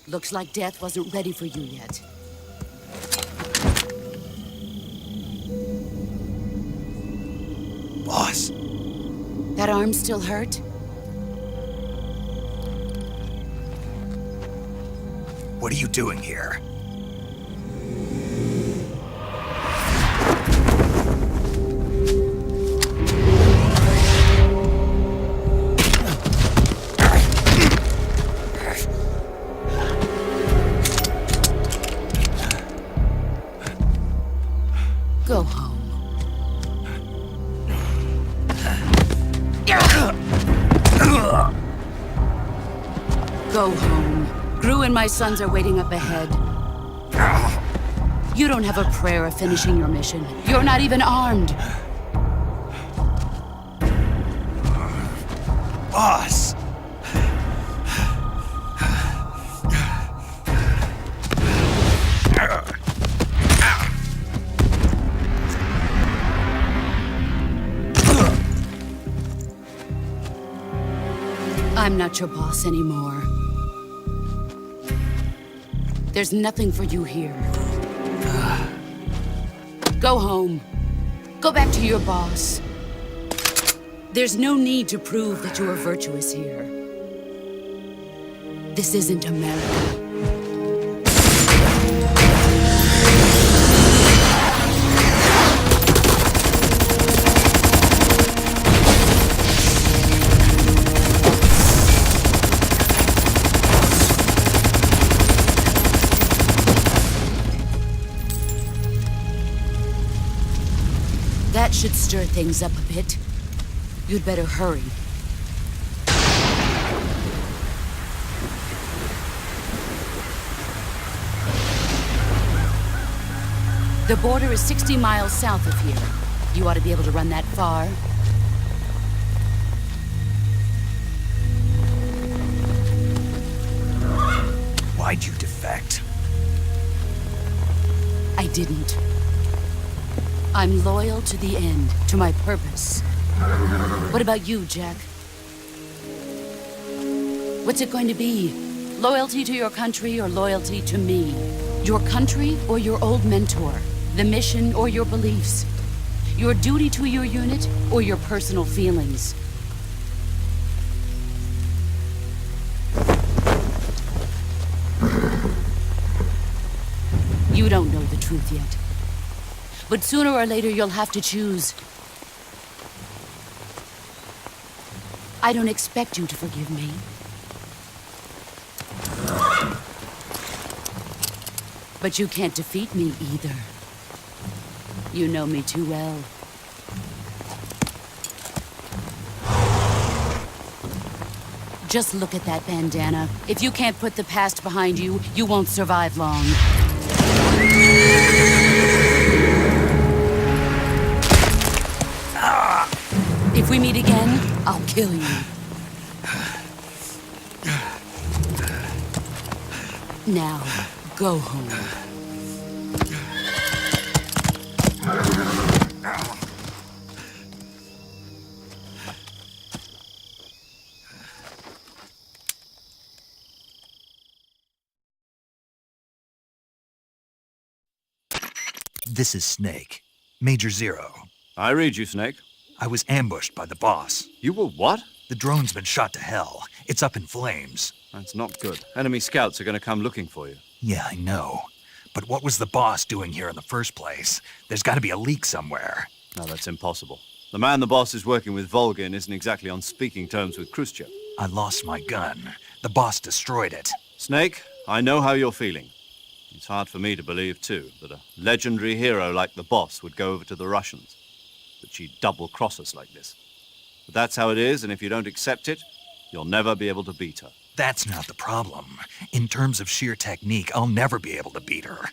Looks like death wasn't ready for you yet. Boss. That arm still hurt? What are you doing here? Go home. Go home. Gru and my sons are waiting up ahead. You don't have a prayer of finishing your mission. You're not even armed. Boss! I'm not your boss anymore. There's nothing for you here. Go home. Go back to your boss. There's no need to prove that you are virtuous here. This isn't America. That should stir things up a bit. You'd better hurry. The border is 60 miles south of here. You ought to be able to run that far. Why'd you defect? I didn't. I'm loyal to the end, to my purpose. What about you, Jack? What's it going to be? Loyalty to your country or loyalty to me? Your country or your old mentor? The mission or your beliefs? Your duty to your unit or your personal feelings? You don't know the truth yet. But sooner or later, you'll have to choose. I don't expect you to forgive me. But you can't defeat me either. You know me too well. Just look at that bandana. If you can't put the past behind you, you won't survive long. If we meet again, I'll kill you. Now, go home. This is Snake. Major Zero. I read you, Snake. I was ambushed by the boss. You were what? The drone's been shot to hell. It's up in flames. That's not good. Enemy scouts are going to come looking for you. Yeah, I know. But what was the boss doing here in the first place? There's got to be a leak somewhere. No, that's impossible. The man the boss is working with, Volgin, isn't exactly on speaking terms with Khrushchev. I lost my gun. The boss destroyed it. Snake, I know how you're feeling. It's hard for me to believe, too, that a legendary hero like the boss would go over to the Russians. That she'd double-cross us like this. But that's how it is, and if you don't accept it, you'll never be able to beat her. That's not the problem. In terms of sheer technique, I'll never be able to beat her.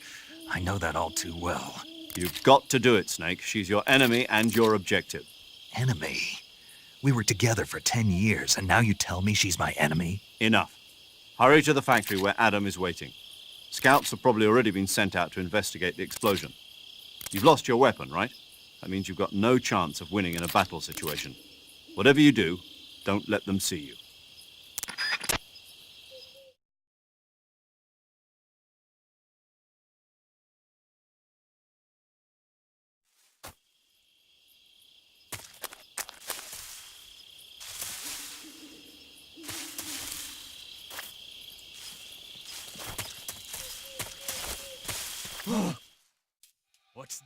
I know that all too well. You've got to do it, Snake. She's your enemy and your objective. Enemy? We were together for 10 years, and now you tell me she's my enemy? Enough. Hurry to the factory where Adam is waiting. Scouts have probably already been sent out to investigate the explosion. You've lost your weapon, right? That means you've got no chance of winning in a battle situation. Whatever you do, don't let them see you. What's...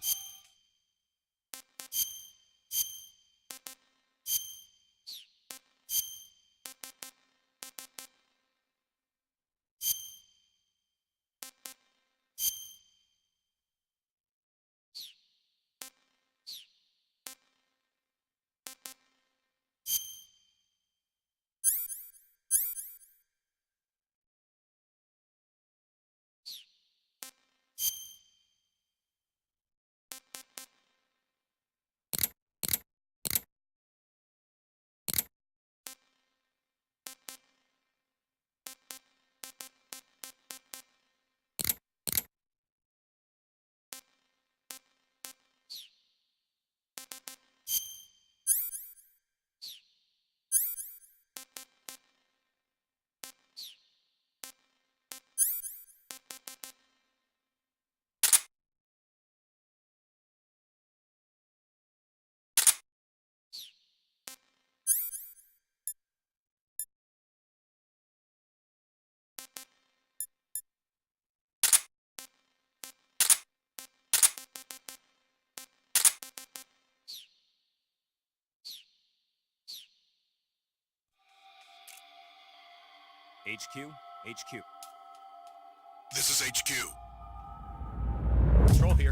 HQ, HQ. This is HQ. Control here.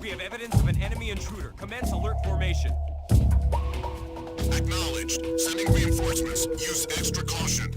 We have evidence of an enemy intruder. Commence alert formation. Acknowledged. Sending reinforcements. Use extra caution.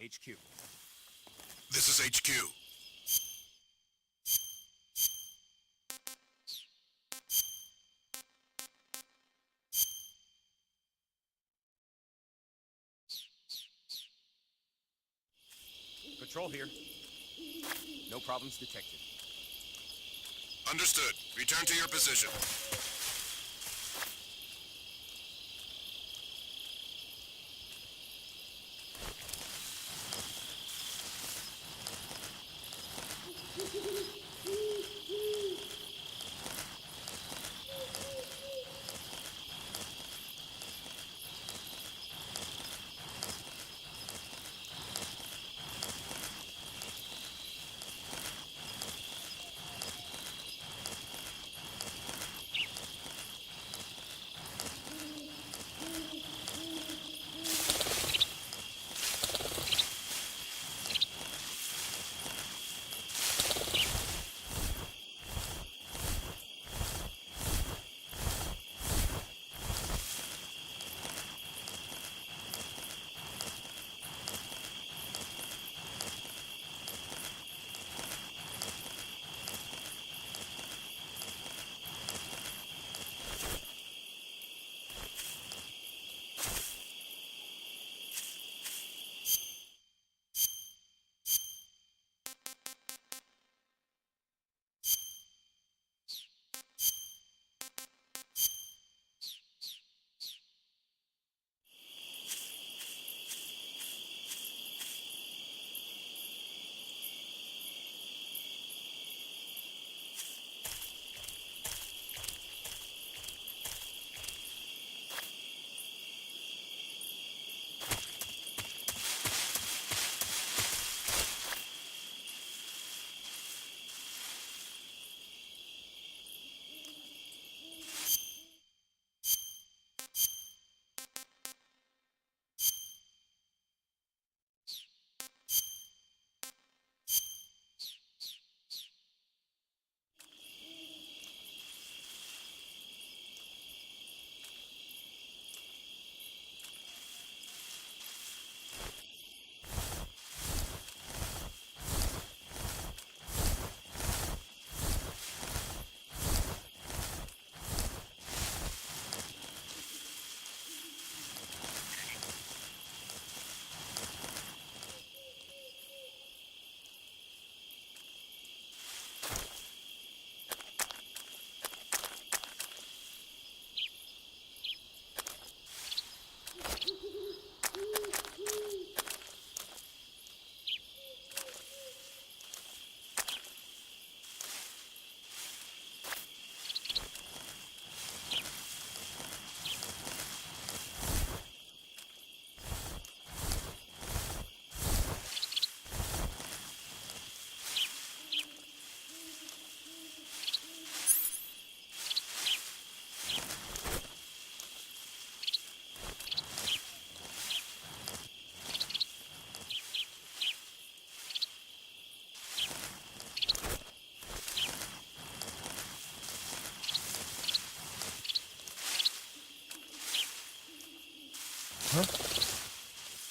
HQ. This is HQ. Patrol here. No problems detected. Understood. Return to your position.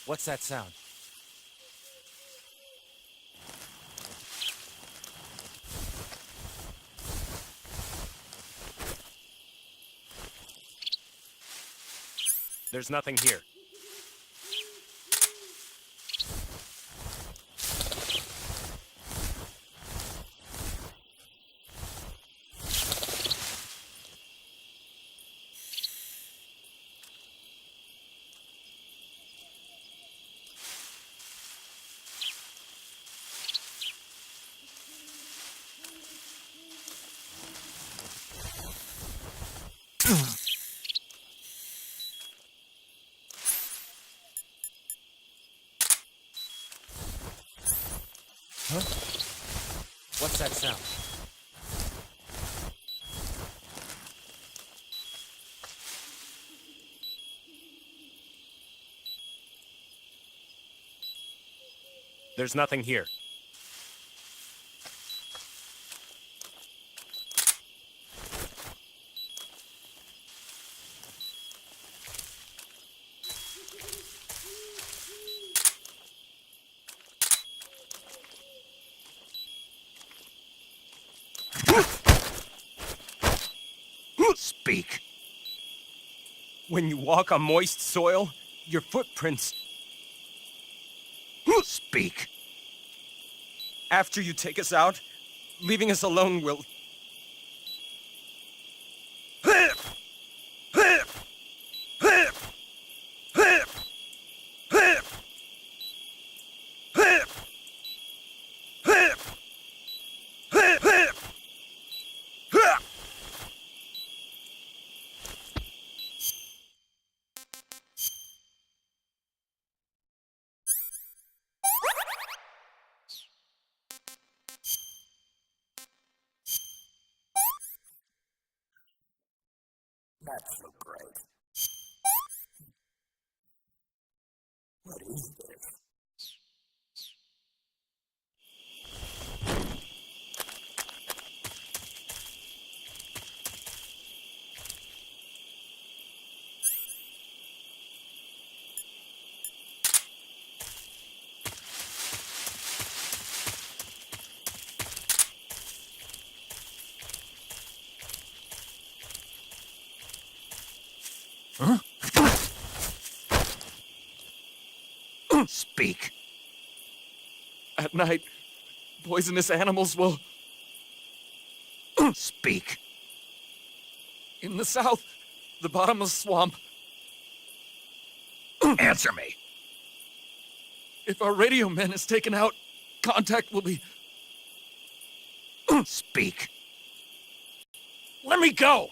What's that sound? There's nothing here. What's that sound? There's nothing here. Speak. When you walk on moist soil, your footprints... Speak. After you take us out, leaving us alone will... That's so great. What is this? Huh? Speak. At night, poisonous animals will... Speak. In the south, the bottomless swamp. Answer me. If our radio man is taken out, contact will be... Speak. Let me go!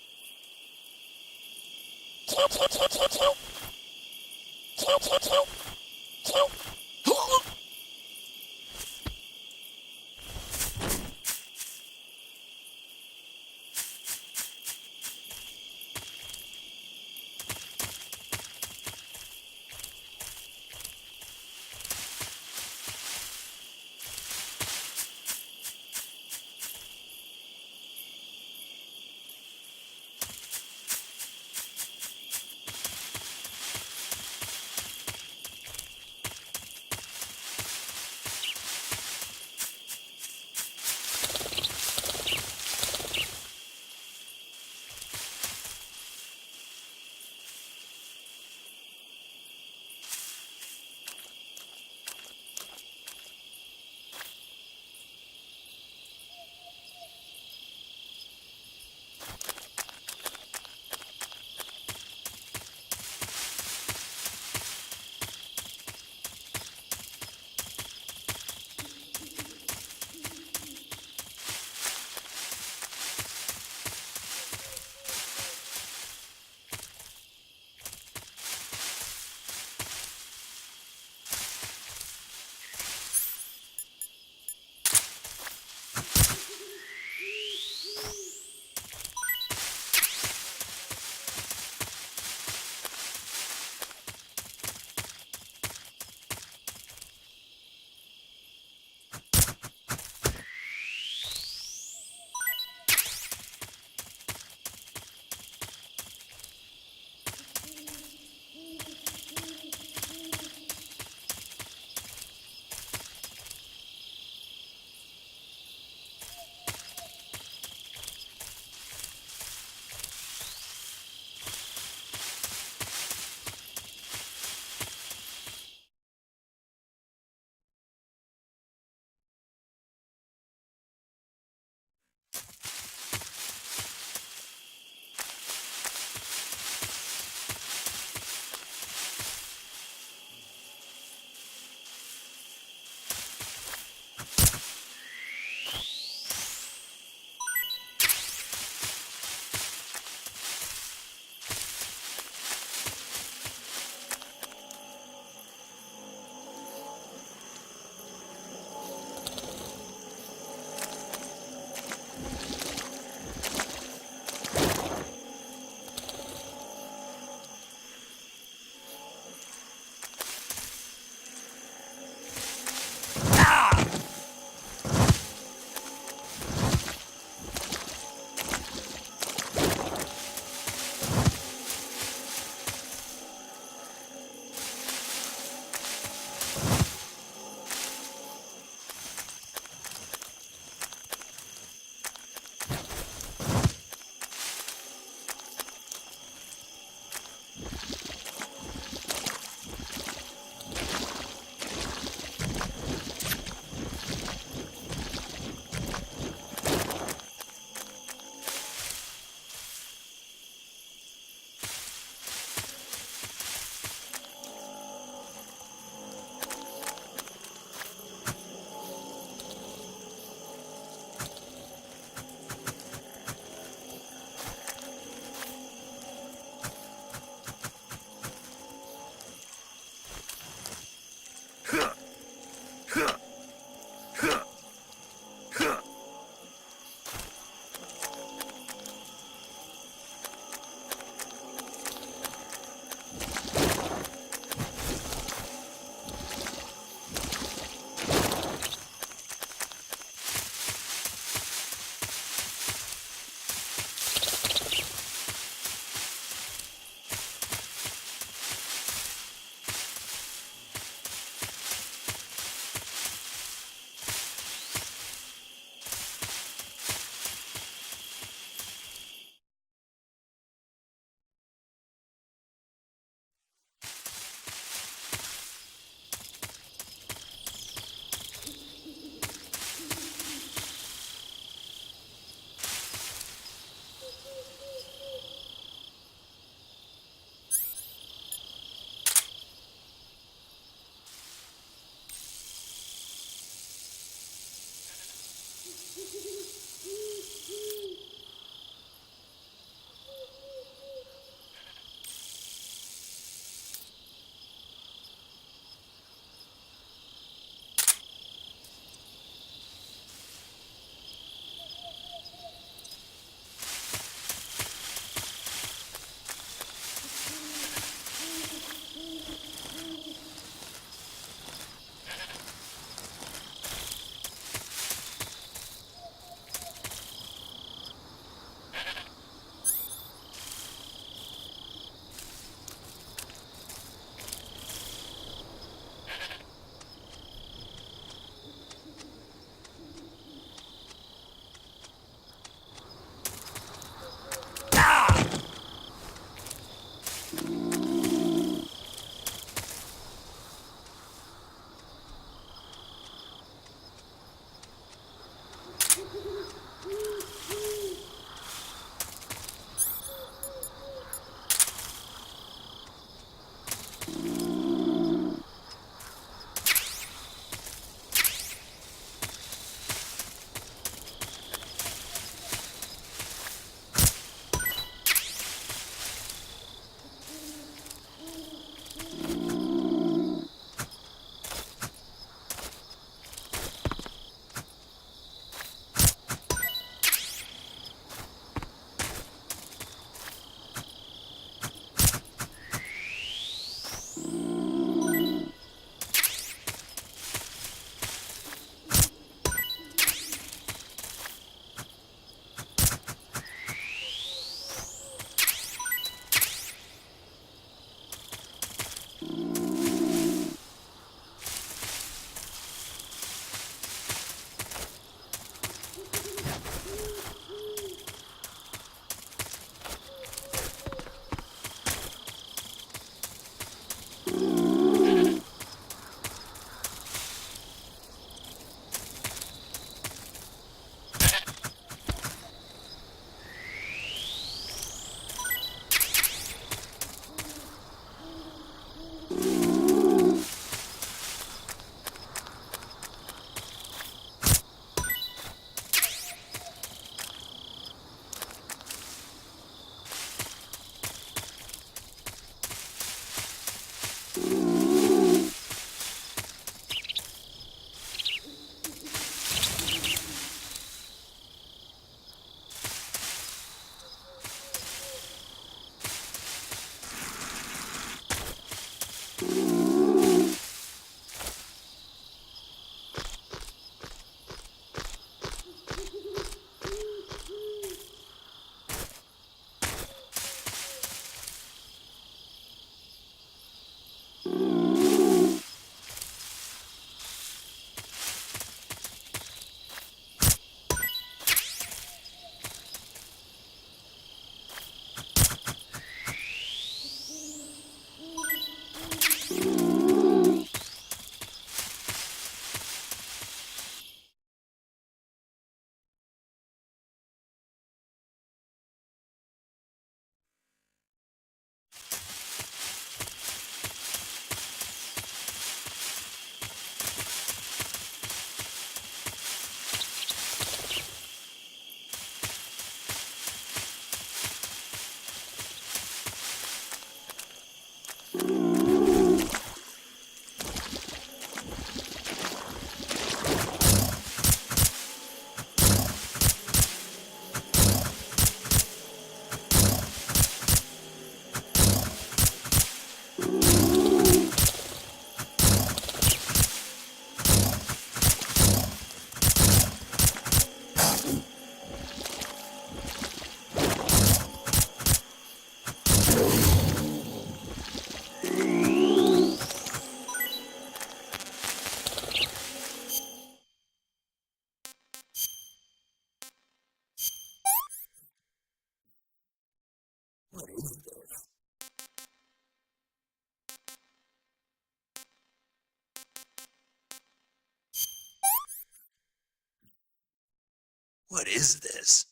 What is this?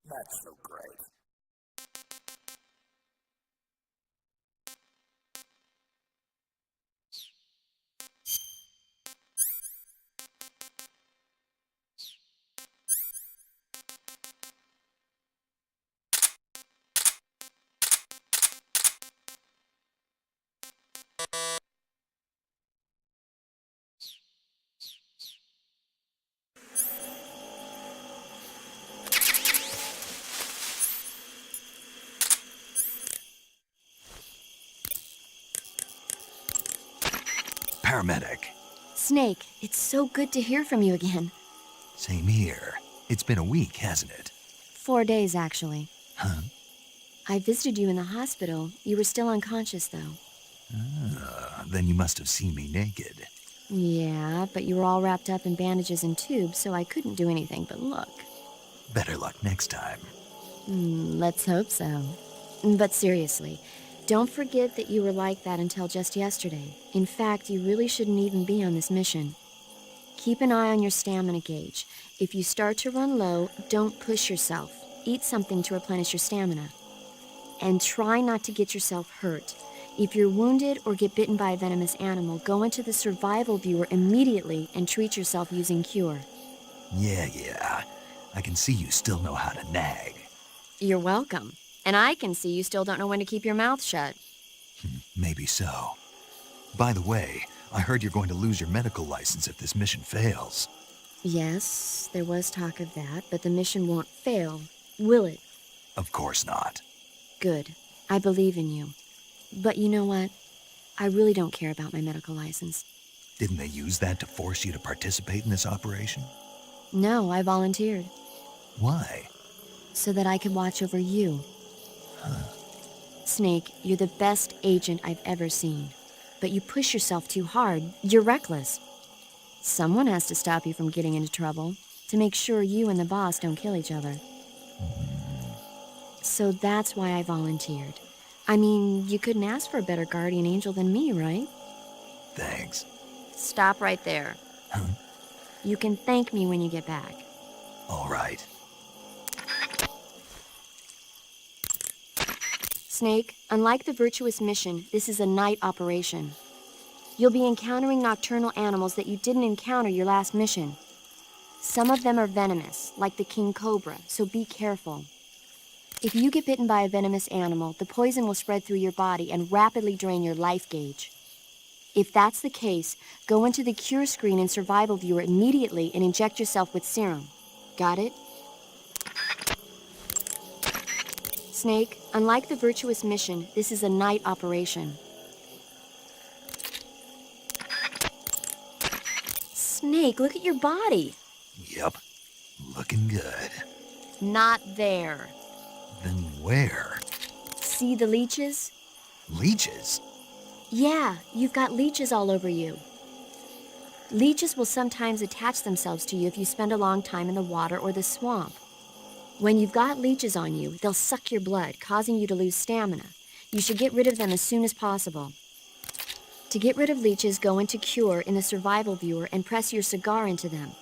That's so great. Paramedic. Snake, it's so good to hear from you again. Same here. It's been a week, hasn't it? 4 days, actually. Huh? I visited you in the hospital. You were still unconscious, though. Then you must have seen me naked. Yeah, but you were all wrapped up in bandages and tubes, so I couldn't do anything but look. Better luck next time. Let's hope so. But seriously, don't forget that you were like that until just yesterday. In fact, you really shouldn't even be on this mission. Keep an eye on your stamina gauge. If you start to run low, don't push yourself. Eat something to replenish your stamina. And try not to get yourself hurt. If you're wounded or get bitten by a venomous animal, go into the survival viewer immediately and treat yourself using cure. Yeah. I can see you still know how to nag. You're welcome. And I can see you still don't know when to keep your mouth shut. Maybe so. By the way, I heard you're going to lose your medical license if this mission fails. Yes, there was talk of that, but the mission won't fail, will it? Of course not. Good. I believe in you. But you know what? I really don't care about my medical license. Didn't they use that to force you to participate in this operation? No, I volunteered. Why? So that I could watch over you. Snake, you're the best agent I've ever seen. But you push yourself too hard. You're reckless. Someone has to stop you from getting into trouble, to make sure you and the boss don't kill each other. So that's why I volunteered. I mean, you couldn't ask for a better guardian angel than me, right? Thanks. Stop right there. Huh? You can thank me when you get back. All right. Snake, unlike the Virtuous mission, this is a night operation. You'll be encountering nocturnal animals that you didn't encounter your last mission. Some of them are venomous, like the king cobra, so be careful. If you get bitten by a venomous animal, the poison will spread through your body and rapidly drain your life gauge. If that's the case, go into the cure screen and survival viewer immediately and inject yourself with serum. Got it? Snake, unlike the Virtuous mission, this is a night operation. Snake, look at your body. Yep. Looking good. Not there. Then where? See the leeches? Leeches? Yeah, you've got leeches all over you. Leeches will sometimes attach themselves to you if you spend a long time in the water or the swamp. When you've got leeches on you, they'll suck your blood, causing you to lose stamina. You should get rid of them as soon as possible. To get rid of leeches, go into Cure in the survival viewer and press your cigar into them.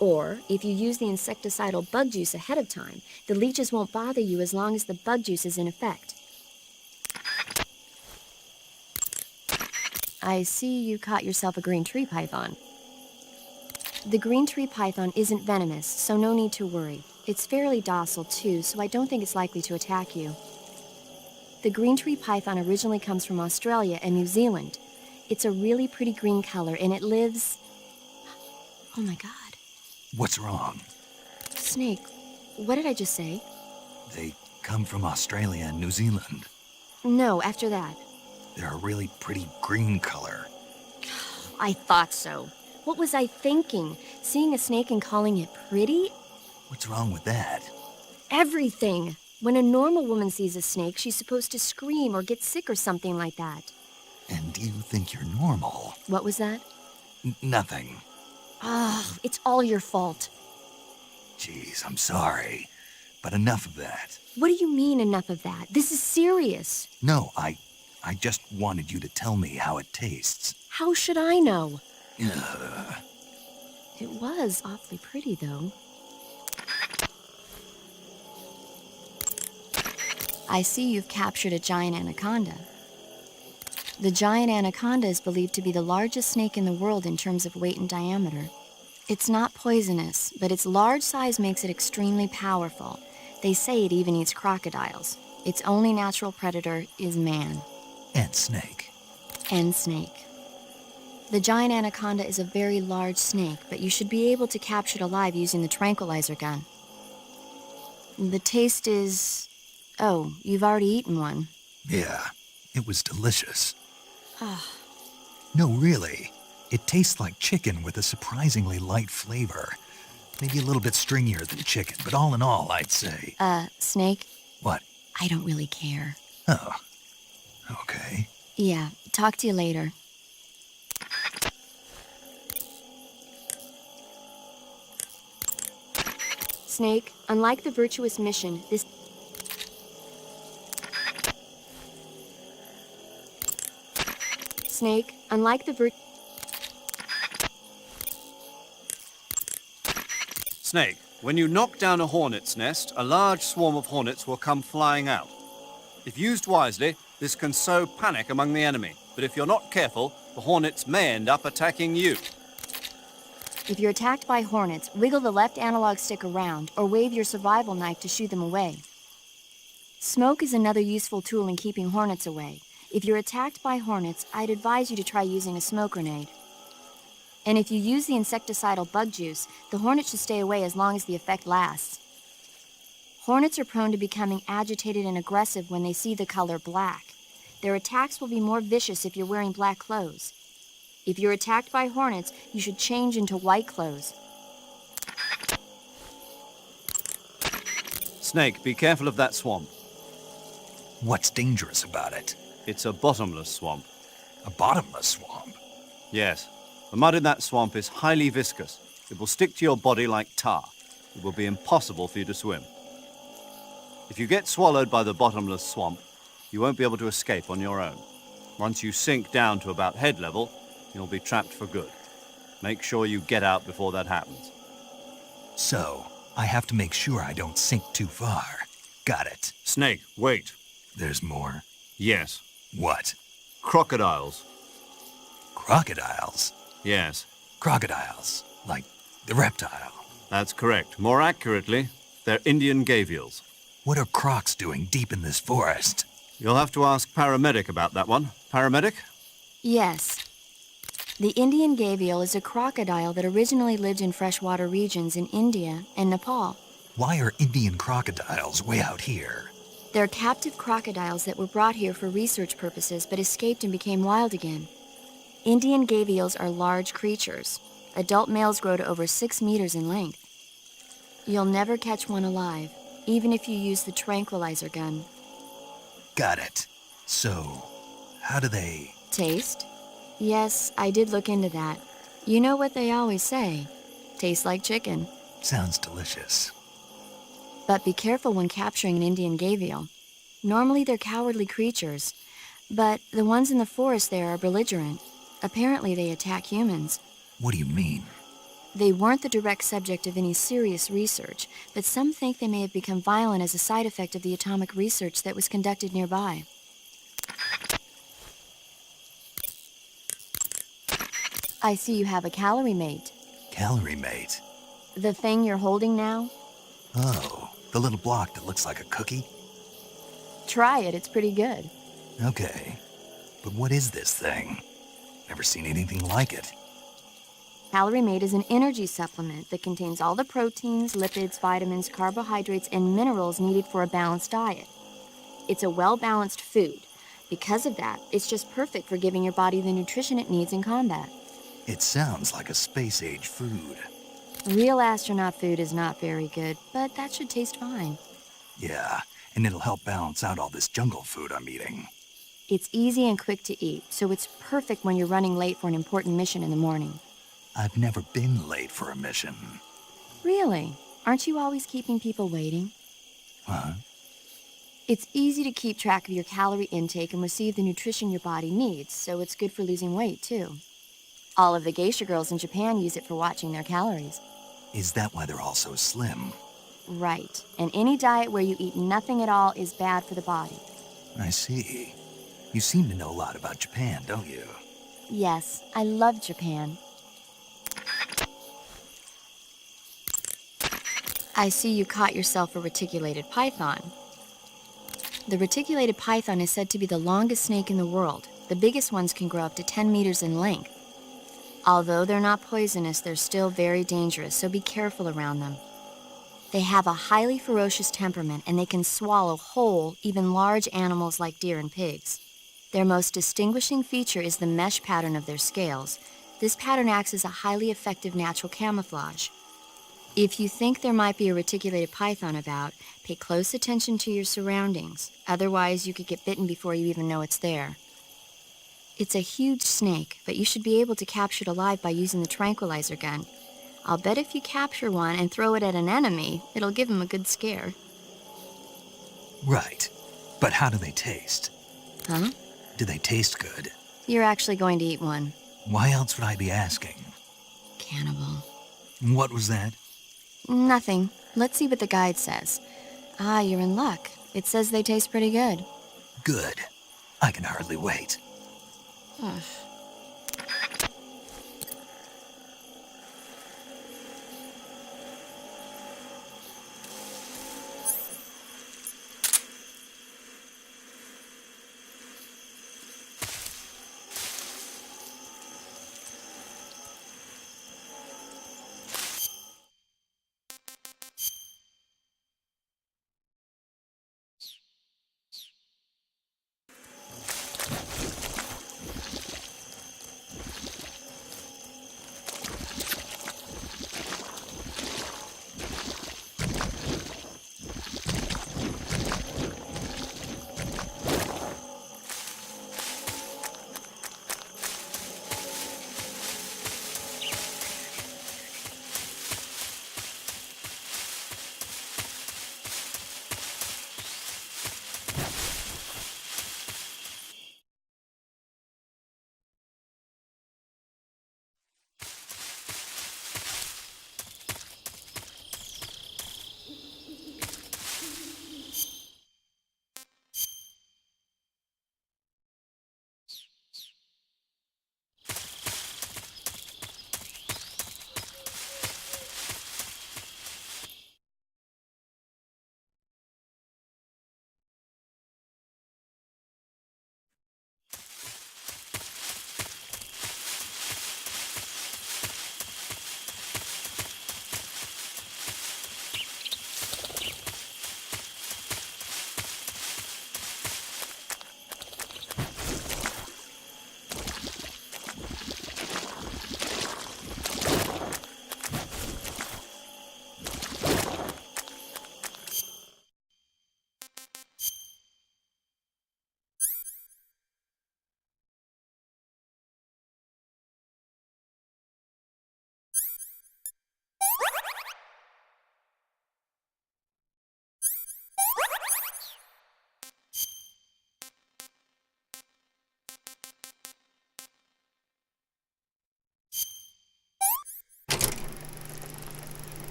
Or, if you use the insecticidal bug juice ahead of time, the leeches won't bother you as long as the bug juice is in effect. I see you caught yourself a green tree python. The green tree python isn't venomous, so no need to worry. It's fairly docile too, so I don't think it's likely to attack you. The green tree python originally comes from Australia and New Zealand. It's a really pretty green color and it lives... Oh my god. What's wrong? Snake, what did I just say? They come from Australia and New Zealand. No, after that. They're a really pretty green color. I thought so. What was I thinking? Seeing a snake and calling it pretty? What's wrong with that? Everything. When a normal woman sees a snake, she's supposed to scream or get sick or something like that. And you think you're normal? What was that? Nothing. It's all your fault. Jeez, I'm sorry. But enough of that. What do you mean, enough of that? This is serious. No, I just wanted you to tell me how it tastes. How should I know? Ugh. It was awfully pretty, though. I see you've captured a giant anaconda. The giant anaconda is believed to be the largest snake in the world in terms of weight and diameter. It's not poisonous, but its large size makes it extremely powerful. They say it even eats crocodiles. Its only natural predator is man. And snake. And snake. The giant anaconda is a very large snake, but you should be able to capture it alive using the tranquilizer gun. The taste is... Oh, you've already eaten one. Yeah, it was delicious. No, really. It tastes like chicken with a surprisingly light flavor. Maybe a little bit stringier than chicken, but all in all, I'd say... Snake? What? I don't really care. Oh, okay. Yeah, talk to you later. Snake, unlike the Virtuous mission, this... Snake, unlike the Snake, when you knock down a hornet's nest, a large swarm of hornets will come flying out. If used wisely, this can sow panic among the enemy, but if you're not careful, the hornets may end up attacking you. If you're attacked by hornets, wiggle the left analog stick around or wave your survival knife to shoo them away. Smoke is another useful tool in keeping hornets away. If you're attacked by hornets, I'd advise you to try using a smoke grenade. And if you use the insecticidal bug juice, the hornet should stay away as long as the effect lasts. Hornets are prone to becoming agitated and aggressive when they see the color black. Their attacks will be more vicious if you're wearing black clothes. If you're attacked by hornets, you should change into white clothes. Snake, be careful of that swamp. What's dangerous about it? It's a bottomless swamp. A bottomless swamp? Yes. The mud in that swamp is highly viscous. It will stick to your body like tar. It will be impossible for you to swim. If you get swallowed by the bottomless swamp, you won't be able to escape on your own. Once you sink down to about head level, you'll be trapped for good. Make sure you get out before that happens. So, I have to make sure I don't sink too far. Got it. Snake, wait. There's more? Yes. What? Crocodiles. Crocodiles? Yes. Crocodiles, like the reptile. That's correct. More accurately, they're Indian gavials. What are crocs doing deep in this forest? You'll have to ask Paramedic about that one. Paramedic? Yes. The Indian gavial is a crocodile that originally lived in freshwater regions in India and Nepal. Why are Indian crocodiles way out here? They're captive crocodiles that were brought here for research purposes but escaped and became wild again. Indian gavials are large creatures. Adult males grow to over 6 meters in length. You'll never catch one alive, even if you use the tranquilizer gun. Got it. So, how do they... Taste? Yes, I did look into that. You know what they always say. Tastes like chicken. Sounds delicious. But be careful when capturing an Indian gavial. Normally they're cowardly creatures, but the ones in the forest there are belligerent. Apparently they attack humans. What do you mean? They weren't the direct subject of any serious research, but some think they may have become violent as a side effect of the atomic research that was conducted nearby. I see you have a calorie mate. Calorie mate? The thing you're holding now? Oh, the little block that looks like a cookie? Try it, it's pretty good. Okay. But what is this thing? Never seen anything like it. Calorie Mate is an energy supplement that contains all the proteins, lipids, vitamins, carbohydrates, and minerals needed for a balanced diet. It's a well-balanced food. Because of that, it's just perfect for giving your body the nutrition it needs in combat. It sounds like a space-age food. Real astronaut food is not very good, but that should taste fine. Yeah, and it'll help balance out all this jungle food I'm eating. It's easy and quick to eat, so it's perfect when you're running late for an important mission in the morning. I've never been late for a mission. Really? Aren't you always keeping people waiting? Huh? It's easy to keep track of your calorie intake and receive the nutrition your body needs, so it's good for losing weight, too. All of the geisha girls in Japan use it for watching their calories. Is that why they're all so slim? Right. And any diet where you eat nothing at all is bad for the body. I see. You seem to know a lot about Japan, don't you? Yes, I love Japan. I see you caught yourself a reticulated python. The reticulated python is said to be the longest snake in the world. The biggest ones can grow up to 10 meters in length. Although they're not poisonous, they're still very dangerous, so be careful around them. They have a highly ferocious temperament, and they can swallow whole, even large animals like deer and pigs. Their most distinguishing feature is the mesh pattern of their scales. This pattern acts as a highly effective natural camouflage. If you think there might be a reticulated python about, pay close attention to your surroundings. Otherwise, you could get bitten before you even know it's there. It's a huge snake, but you should be able to capture it alive by using the tranquilizer gun. I'll bet if you capture one and throw it at an enemy, it'll give him a good scare. Right. But how do they taste? Huh? Do they taste good? You're actually going to eat one. Why else would I be asking? Cannibal. What was that? Nothing. Let's see what the guide says. Ah, you're in luck. It says they taste pretty good. Good. I can hardly wait.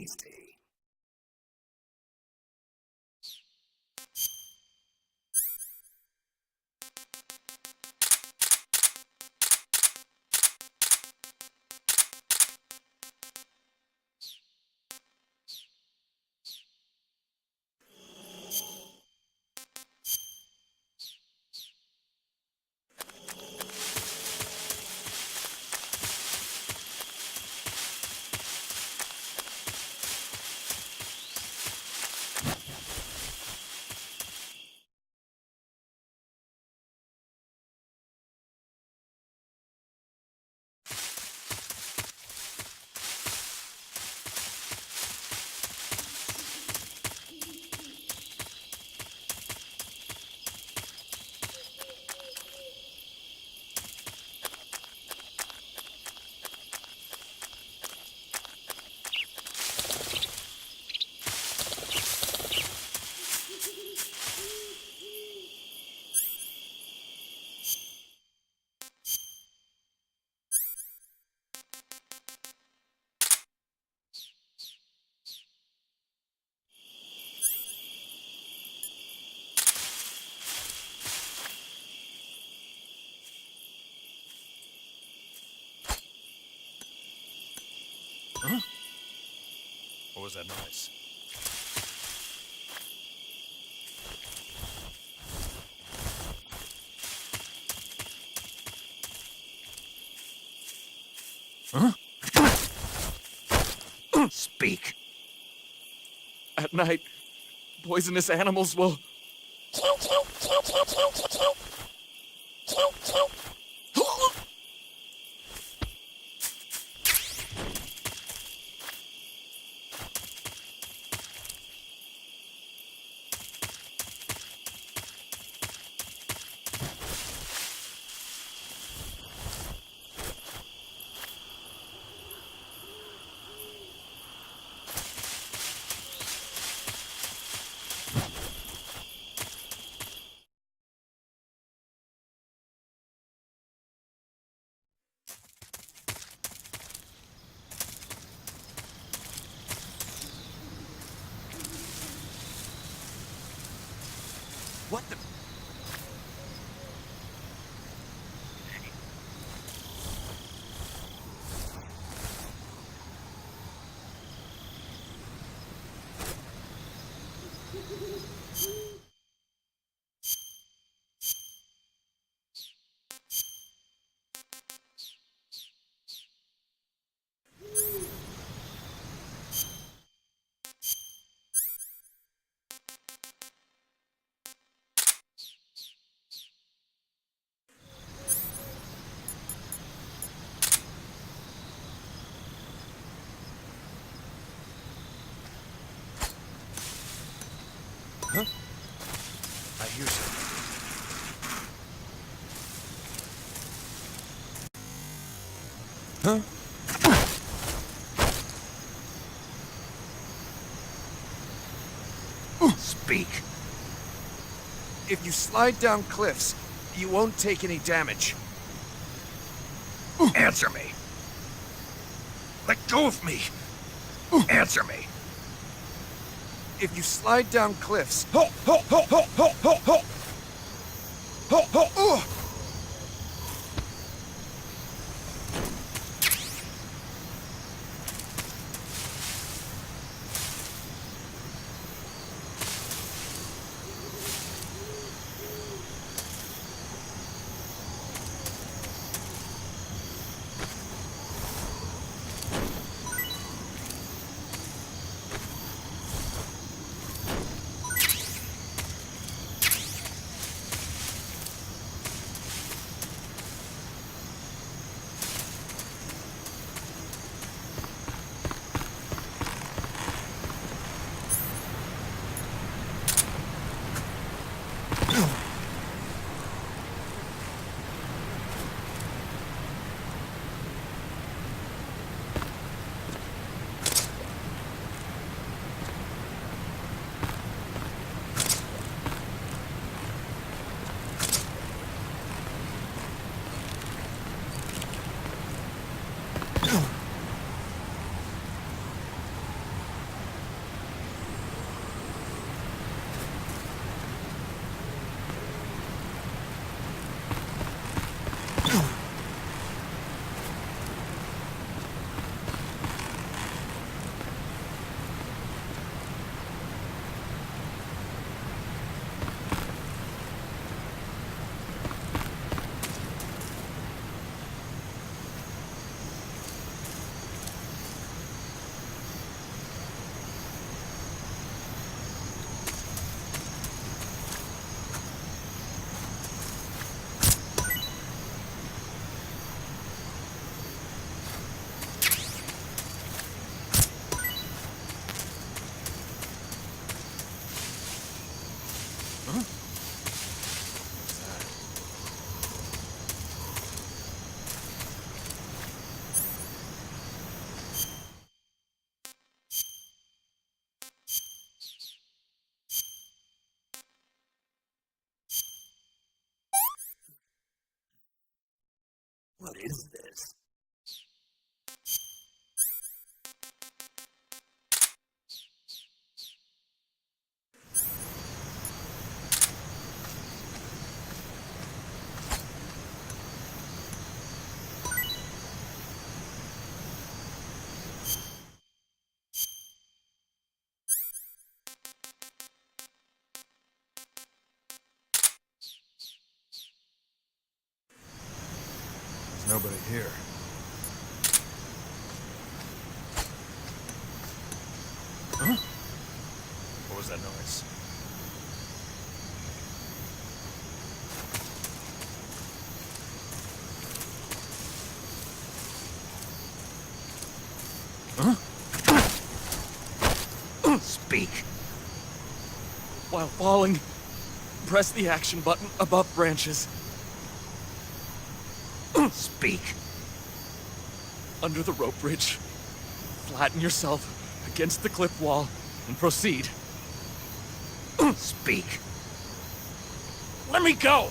see. Huh? What was that noise? Huh? Speak. At night, poisonous animals will... What the? Huh? I hear something. Huh? Speak. If you slide down cliffs, you won't take any damage. Answer me. Let go of me. Answer me. If you slide down cliffs... Ho, ho, ho, ho, ho, ho, ho! Ho, ho, oh! What is this? There's nobody here. Huh? What was that noise? Speak. While falling, press the action button above branches. Speak. Under the rope bridge. Flatten yourself against the cliff wall and proceed. Speak. Let me go!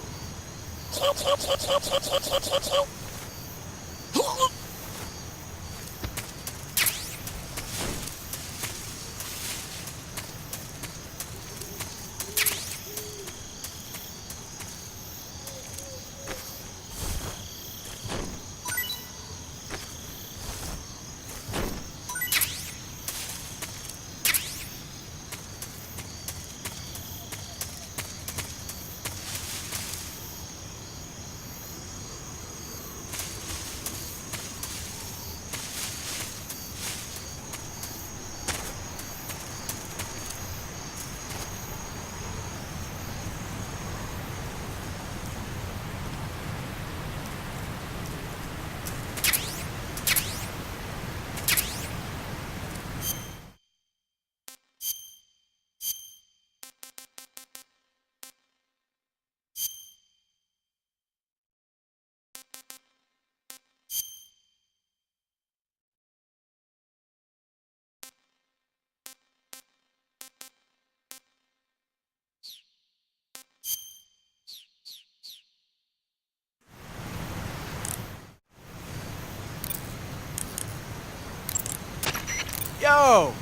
Yo!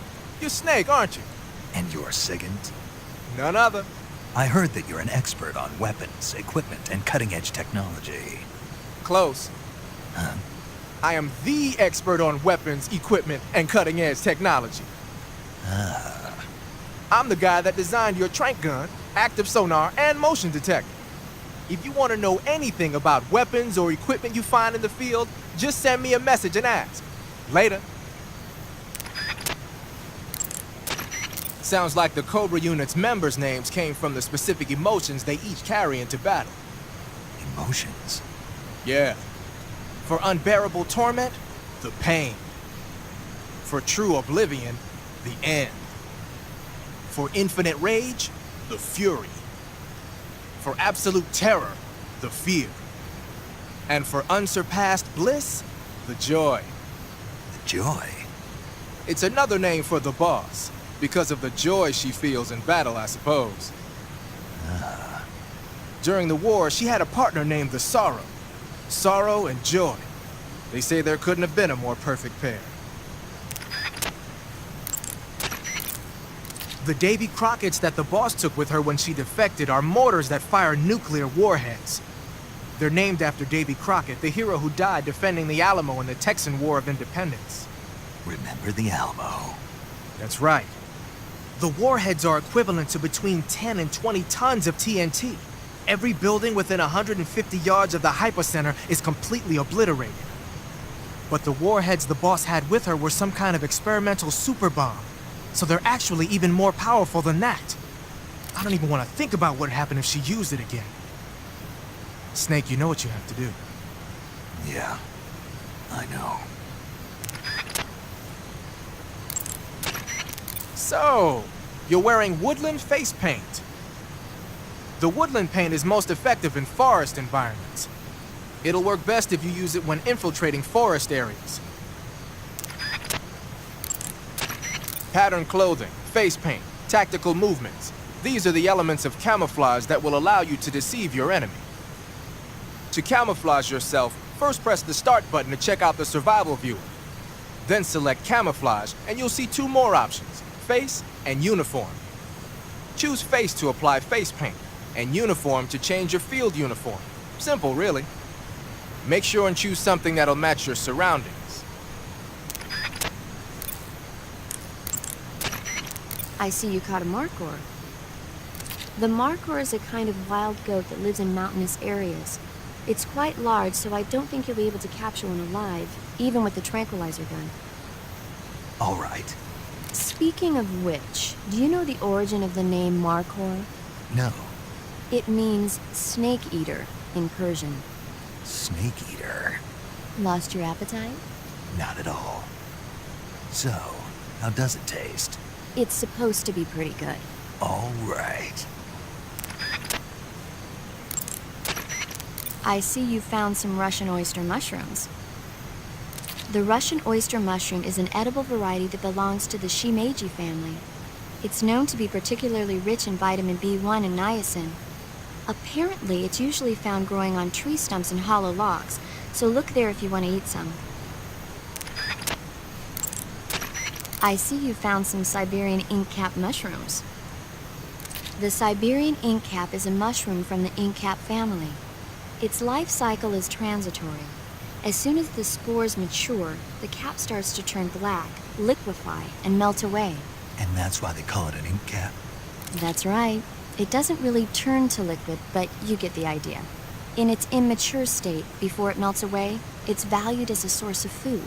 You're Snake, aren't you? And you're Sigint? None other. I heard that you're an expert on weapons, equipment, and cutting-edge technology. Close. Huh? I am the expert on weapons, equipment, and cutting-edge technology. I'm the guy that designed your trank gun, active sonar, and motion detector. If you want to know anything about weapons or equipment you find in the field, just send me a message and ask. Later. Sounds like the Cobra unit's members' names came from the specific emotions they each carry into battle. Emotions? Yeah. For unbearable torment, the pain. For true oblivion, the end. For infinite rage, the fury. For absolute terror, the fear. And for unsurpassed bliss, the joy. The joy? It's another name for the boss, because of the joy she feels in battle, I suppose. During the war, she had a partner named the Sorrow. Sorrow and joy. They say there couldn't have been a more perfect pair. The Davy Crockett's that the boss took with her when she defected are mortars that fire nuclear warheads. They're named after Davy Crockett, the hero who died defending the Alamo in the Texan War of Independence. Remember the Alamo? That's right. The warheads are equivalent to between 10 and 20 tons of TNT. Every building within 150 yards of the hypocenter is completely obliterated. But the warheads the boss had with her were some kind of experimental super bomb. So they're actually even more powerful than that. I don't even want to think about what happened if she used it again. Snake, you know what you have to do. Yeah, I know. So, you're wearing woodland face paint. The woodland paint is most effective in forest environments. It'll work best if you use it when infiltrating forest areas. Patterned clothing, face paint, tactical movements. These are the elements of camouflage that will allow you to deceive your enemy. To camouflage yourself, First press the Start button to check out the Survival viewer. Then select Camouflage, and you'll see two more options, Face and Uniform. Choose Face to apply face paint, and Uniform to change your field uniform. Simple, really. Make sure and choose something that'll match your surroundings. I see you caught a markhor. The markhor is a kind of wild goat that lives in mountainous areas. It's quite large, so I don't think you'll be able to capture one alive, even with the tranquilizer gun. All right. Speaking of which, do you know the origin of the name markhor? No. It means snake eater in Persian. Snake eater. Lost your appetite? Not at all. So, how does it taste? It's supposed to be pretty good. All right. I see you found some Russian oyster mushrooms. The Russian oyster mushroom is an edible variety that belongs to the shimeji family. It's known to be particularly rich in vitamin B1 and niacin. Apparently, it's usually found growing on tree stumps and hollow logs, so look there if you want to eat some. I see you found some Siberian inkcap mushrooms. The Siberian inkcap is a mushroom from the inkcap family. Its life cycle is transitory. As soon as the spores mature, the cap starts to turn black, liquefy, and melt away. And that's why they call it an ink cap? That's right. It doesn't really turn to liquid, but you get the idea. In its immature state, before it melts away, it's valued as a source of food.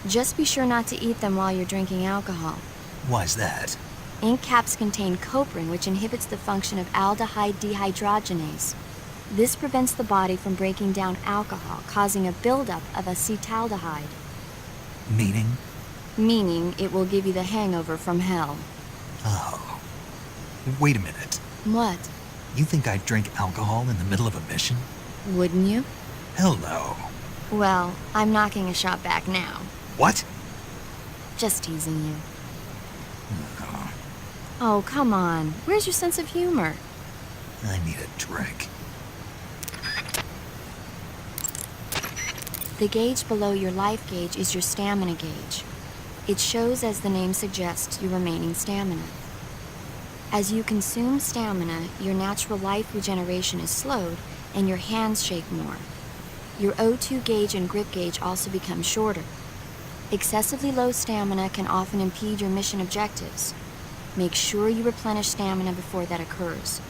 Just be sure not to eat them while you're drinking alcohol. Why's that? Ink caps contain coprin, which inhibits the function of aldehyde dehydrogenase. This prevents the body from breaking down alcohol, causing a buildup of acetaldehyde. Meaning? Meaning it will give you the hangover from hell. Oh. Wait a minute. What? You think I'd drink alcohol in the middle of a mission? Wouldn't you? Hell no. Well, I'm knocking a shot back now. What? Just teasing you. Oh, Oh, come on. Where's your sense of humor? I need a drink. The gauge below your life gauge is your stamina gauge. It shows, as the name suggests, your remaining stamina. As you consume stamina, your natural life regeneration is slowed and your hands shake more. Your O2 gauge and grip gauge also become shorter. Excessively low stamina can often impede your mission objectives. Make sure you replenish stamina before that occurs.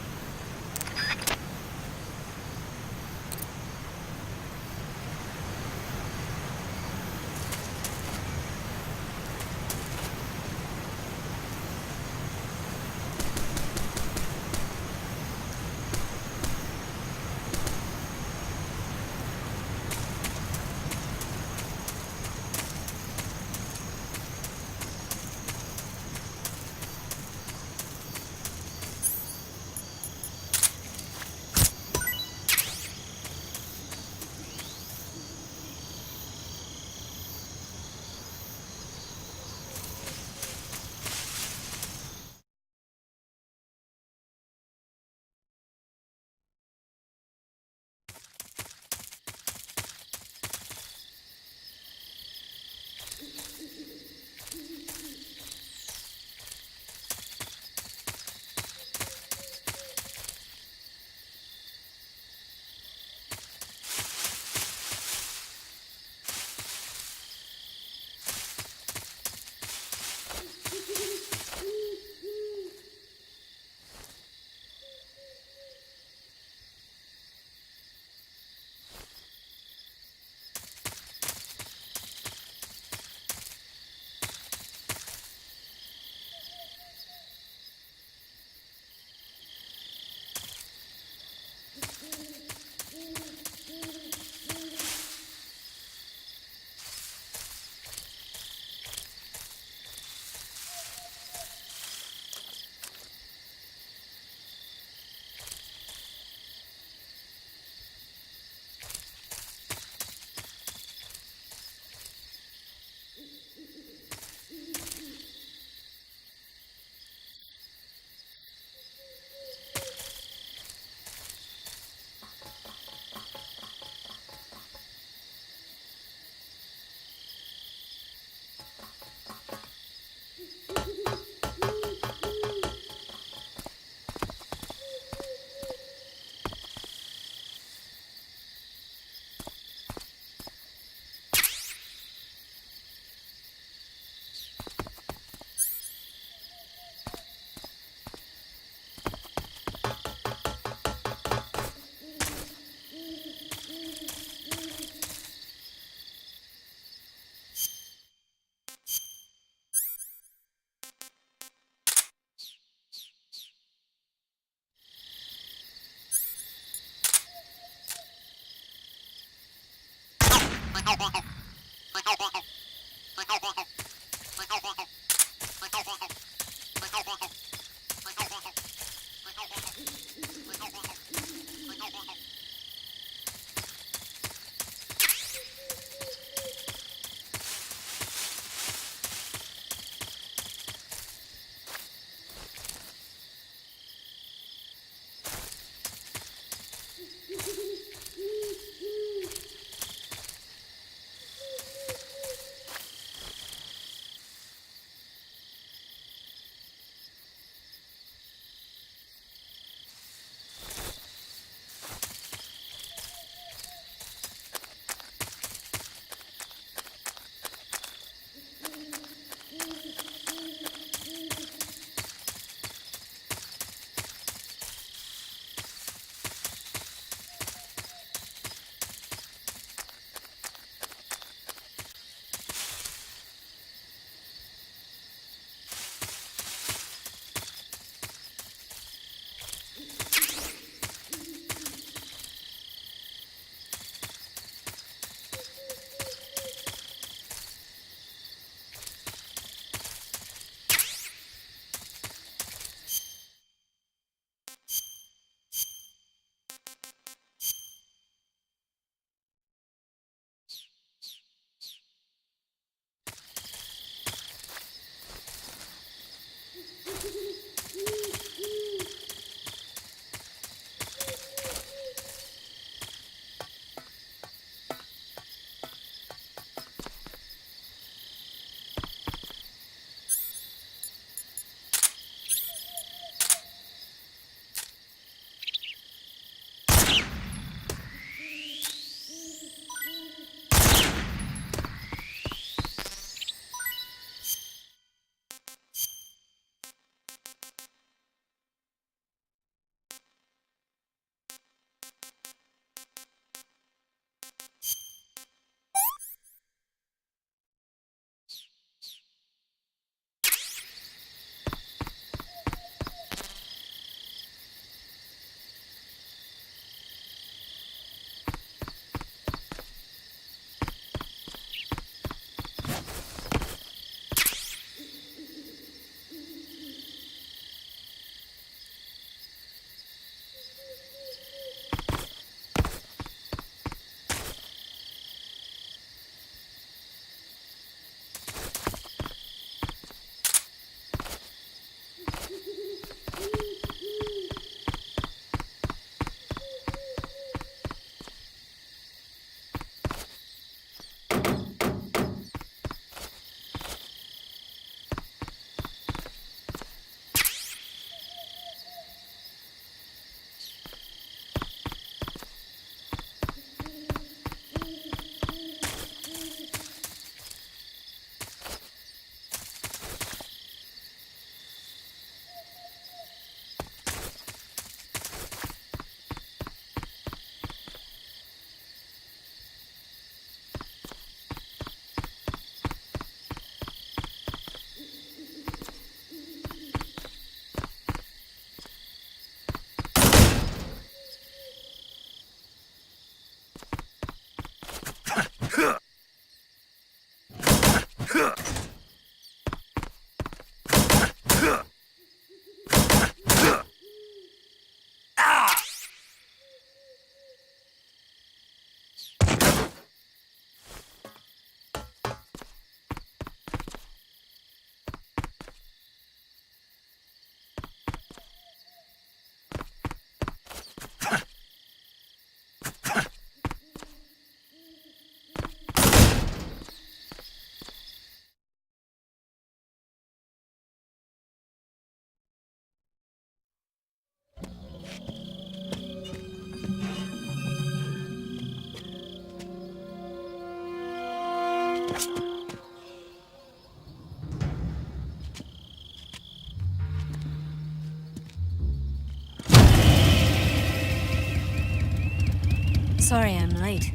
Sorry I'm late.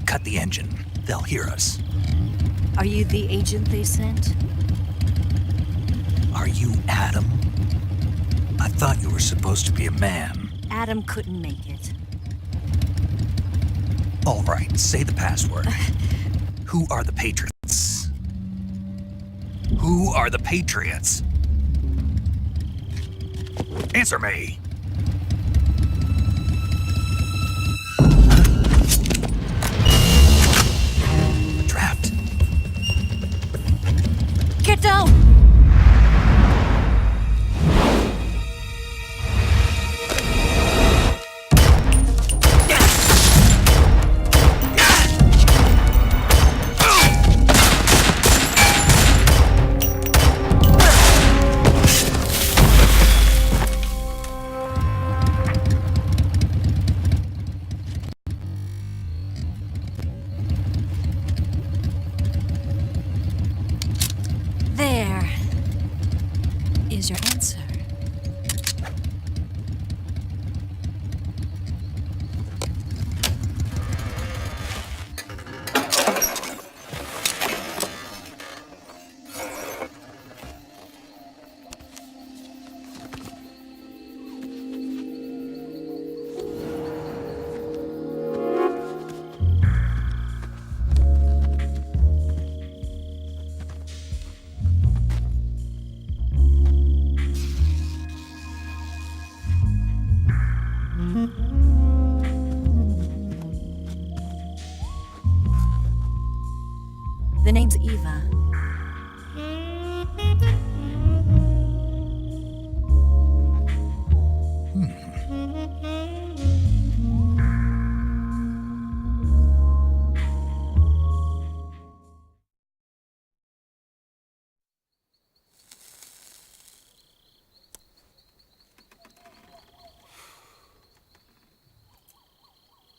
Cut the engine. They'll hear us. Are you the agent they sent? Are you Adam? I thought you were supposed to be a man. Adam couldn't make it. All right, say the password. Who are the Patriots? Who are the Patriots? Answer me! Trapped. Get down! There is your answer. The name's Eva.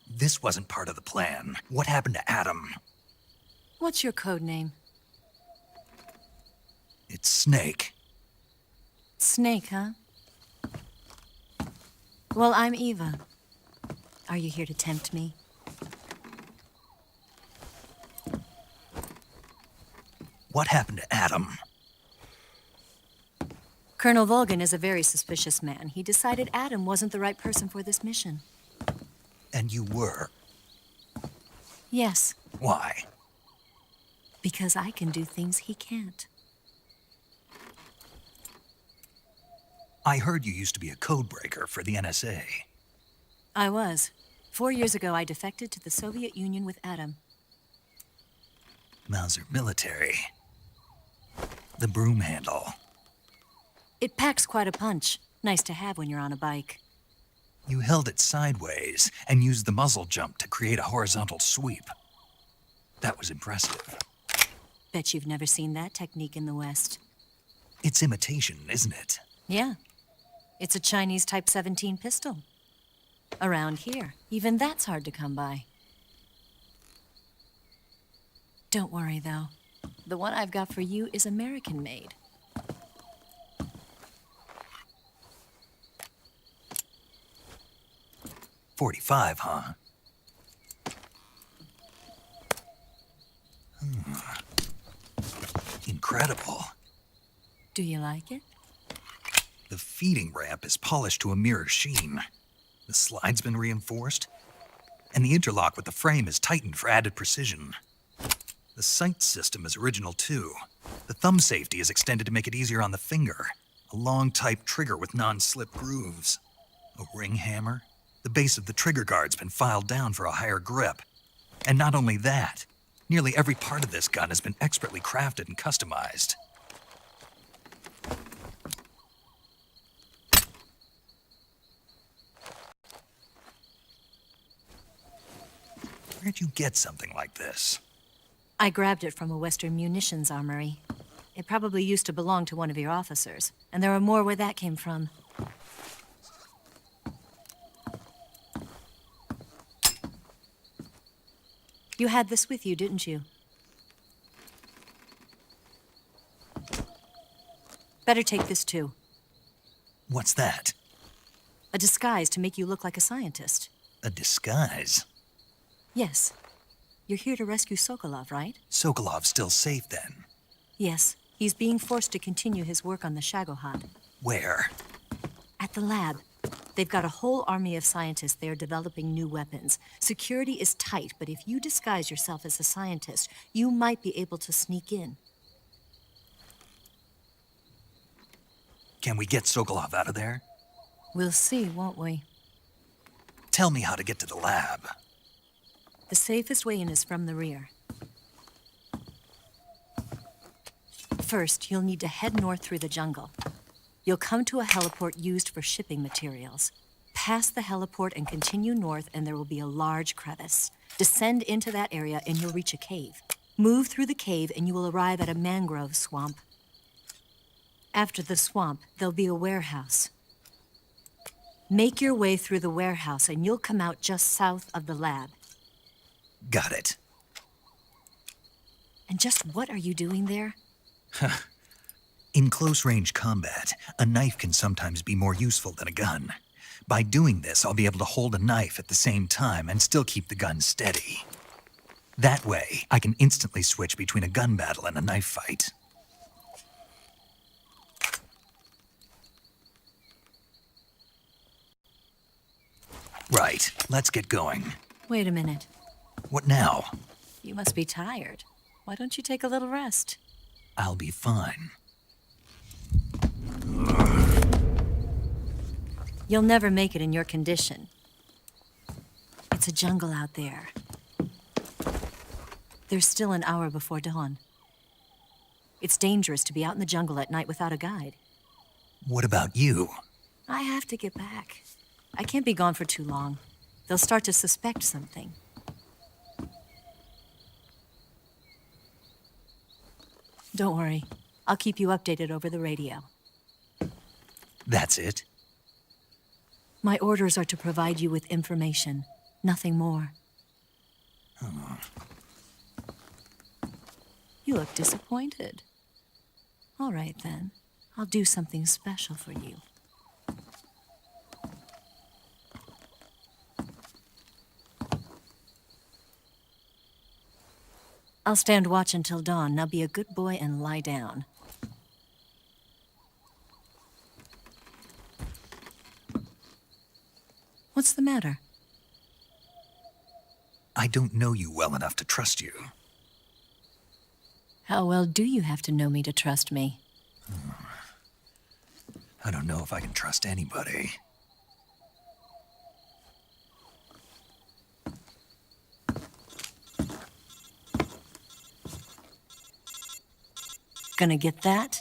This wasn't part of the plan. What happened to Adam? What's your code name? It's Snake. Snake, huh? Well, I'm Eva. Are you here to tempt me? What happened to Adam? Colonel Volgan is a very suspicious man. He decided Adam wasn't the right person for this mission. And you were. Yes, Why? because I can do things he can't. I heard you used to be a codebreaker for the NSA. I was. 4 years ago, I defected to the Soviet Union with Adam. Mauser military. The broom handle. It packs quite a punch. Nice to have when you're on a bike. You held it sideways and used the muzzle jump to create a horizontal sweep. That was impressive. Bet you've never seen that technique in the West. It's imitation, isn't it? Yeah. It's a Chinese Type 17 pistol. Around here, even that's hard to come by. Don't worry, though. The one I've got for you is American-made. .45, huh? Incredible. Do you like it? The feeding ramp is polished to a mirror sheen. The slide's been reinforced, and the interlock with the frame is tightened for added precision. The sight system is original too. The thumb safety is extended to make it easier on the finger. A long type trigger with non-slip grooves. A ring hammer. The base of the trigger guard's been filed down for a higher grip. And not only that, nearly every part of this gun has been expertly crafted and customized. Where'd you get something like this? I grabbed it from a Western munitions armory. It probably used to belong to one of your officers, and there are more where that came from. You had this with you, didn't you? Better take this too. What's that? A disguise to make you look like a scientist. A disguise? Yes. You're here to rescue Sokolov, right? Sokolov's still safe then. Yes. He's being forced to continue his work on the Shagohod. Where? At the lab. They've got a whole army of scientists there developing new weapons. Security is tight, but if you disguise yourself as a scientist, you might be able to sneak in. Can we get Sokolov out of there? We'll see, won't we? Tell me how to get to the lab. The safest way in is from the rear. First, you'll need to head north through the jungle. You'll come to a heliport used for shipping materials. Pass the heliport and continue north, and there will be a large crevice. Descend into that area, and you'll reach a cave. Move through the cave, and you will arrive at a mangrove swamp. After the swamp, there'll be a warehouse. Make your way through the warehouse, and you'll come out just south of the lab. Got it. And just what are you doing there? In close-range combat, a knife can sometimes be more useful than a gun. By doing this, I'll be able to hold a knife at the same time and still keep the gun steady. That way, I can instantly switch between a gun battle and a knife fight. Right, let's get going. Wait a minute. What now? You must be tired. Why don't you take a little rest? I'll be fine. You'll never make it in your condition. It's a jungle out there. There's still an hour before dawn. It's dangerous to be out in the jungle at night without a guide. What about you? I have to get back. I can't be gone for too long. They'll start to suspect something. Don't worry. I'll keep you updated over the radio. That's it? My orders are to provide you with information, nothing more. You look disappointed. All right, then. I'll do something special for you. I'll stand watch until dawn. Now be a good boy and lie down. What's the matter? I don't know you well enough to trust you. How well do you have to know me to trust me? I don't know if I can trust anybody. Gonna get that?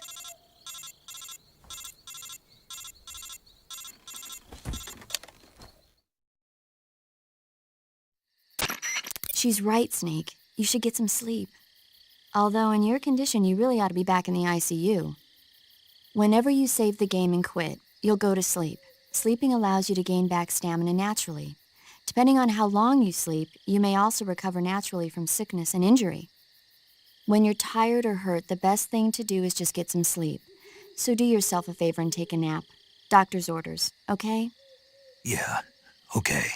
She's right, Snake. You should get some sleep. Although in your condition, you really ought to be back in the ICU. Whenever you save the game and quit, you'll go to sleep. Sleeping allows you to gain back stamina naturally. Depending on how long you sleep, you may also recover naturally from sickness and injury. When you're tired or hurt, the best thing to do is just get some sleep. So do yourself a favor and take a nap. Doctor's orders, okay? Yeah, okay.